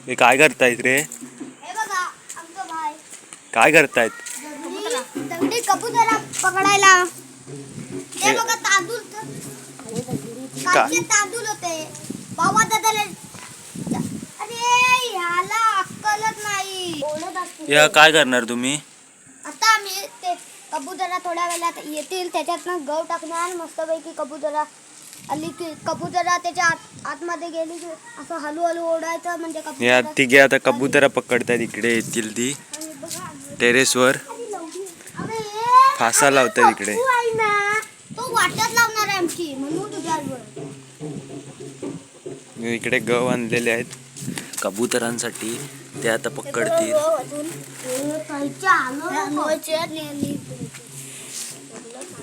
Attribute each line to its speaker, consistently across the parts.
Speaker 1: हे काय करतायत रे? काय करतायत?
Speaker 2: दगडी कबूतरा पकडायला. ते बघा तांदूळ तांदूळ होते बाबा दादाला. अरे ह्याला अक्कलच नाही.
Speaker 1: या काय करणार तुम्ही?
Speaker 2: आता आम्ही ते कबूतरा थोड्या वेळात येतील त्याच्यातनं गव टाकणार मस्तपैकी. कबूतरा आली की कबूतरा त्याच्या आतमध्ये गेली की असं हळूहळू ओढायचं म्हणजे
Speaker 1: या तिघे आता कबूतरा पकडतात. इकडे येतील ती टेरेसवर फासा लावतात इकडे.
Speaker 2: तो वाटत लावणार आहे आमची म्हणून तुझ्यावर.
Speaker 1: इकडे गव आणलेले आहेत कबुतरांसाठी, ते आता पकडतील.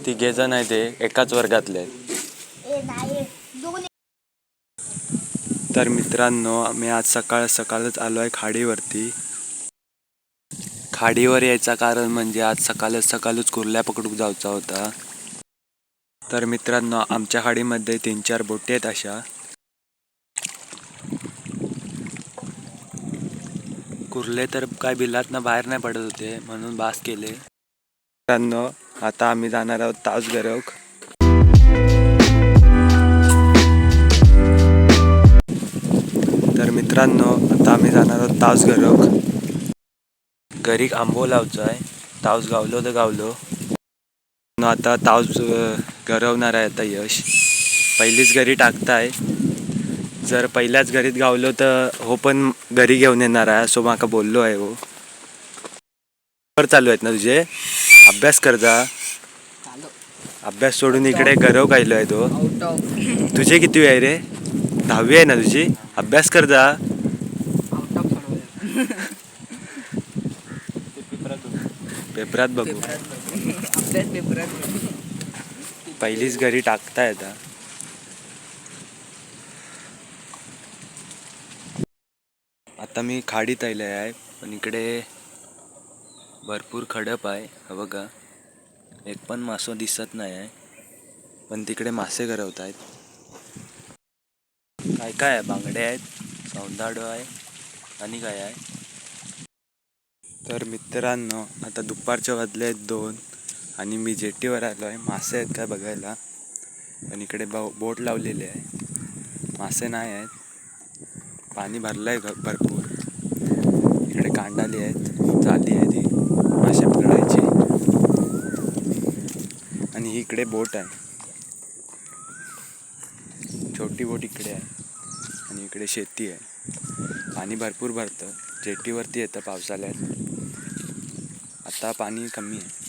Speaker 1: तिघे जण आहे ते एकाच वर्गातले आहेत. तर मित्रांनो, आम्ही आज सकाळच आलो आहे खाडीवरती. खाडीवर यायचं कारण म्हणजे आज सकाळच कुर्ल्या पकडूक जायचा होता. तर मित्रांनो, आमच्या खाडीमध्ये 3-4 बोटी आहेत अशा. कुर्ले तर काय बिलातनं बाहेर नाही पडत होते म्हणून बास केले. मित्रांनो, आता आम्ही जाणार आहोत तासगरौक. तर मित्रांनो, आता आम्ही जाणार आहोत तासगरौक. घरी आंबो लावचा आहे. तावस गावलो तर गावलो. आता तावस गरवणार आहे आता यश. पहिलीच घरी टाकताय. जर पहिल्याच घरीत गावलो तर हो पण घरी घेऊन येणार आहे असो माका बोललो आहे. हो चालू आहेत ना तुझे? अभ्यास कर जा. अभ्यास सोडून इकडे गरव कायलो आहे तो. तुझे किती आहे रे? 10वी आहे ना तुझी? अभ्यास कर जा. पेपरात बघू. पहिलीच घरी टाकताय आता. आता मी खाडीत आले आहे पण इकडे भरपूर खडप आहे. हा बघा, एक पण मासो दिसत नाही आहे पण तिकडे मासे गरवत आहेत. काय काय आहे? बांगडे आहेत, सौंदाडो आहे आणि काय आहे. तर मित्रांनो, आता दुपारच्या वाजले आहेत 2 आणि मी जेटीवर आलो आहे. मासे आहेत काय बघायला. पण इकडे बोट लावलेली आहे, मासे नाही आहेत. पाणी भरलं आहे भरपूर. इकडे कांडाली आहेत, जाली आहे ती मासे पकडायची. आणि इकडे बोट आहे, छोटी बोट इकडे आहे. आणि इकडे शेती आहे. पाणी भरपूर भरतं, जेटीवरती येतं पावसाळ्यात. आता पाणी कमी आहे.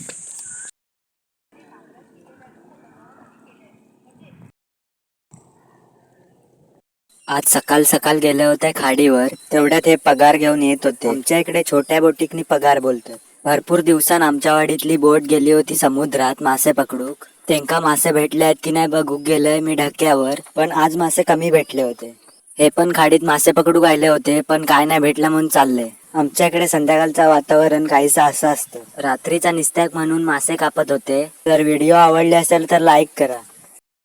Speaker 3: आज सकाळ गेले होते खाडीवर. तेवढ्यात हे पगार घेऊन येत होते. आमच्या इकडे छोट्या बोटीकनी पगार बोलतात. भरपूर दिवसांन आमच्या वाडीतली बोट गेली होती समुद्रात मासे पकडूक. त्यांका मासे भेटले आहेत की नाही बघूक गेलोय मी ढक्यावर, पण आज मासे कमी भेटले होते. हे पण खाडीत मासे पकडूक आले होते पण काय नाही भेटलं म्हणून चालले. आमच्या इकडे संध्याकाळचं वातावरण काहीसं असं असतं. रात्रीचा निस्त्याक म्हणून मासे कापत होते. जर व्हिडिओ आवडले असेल तर लाईक करा.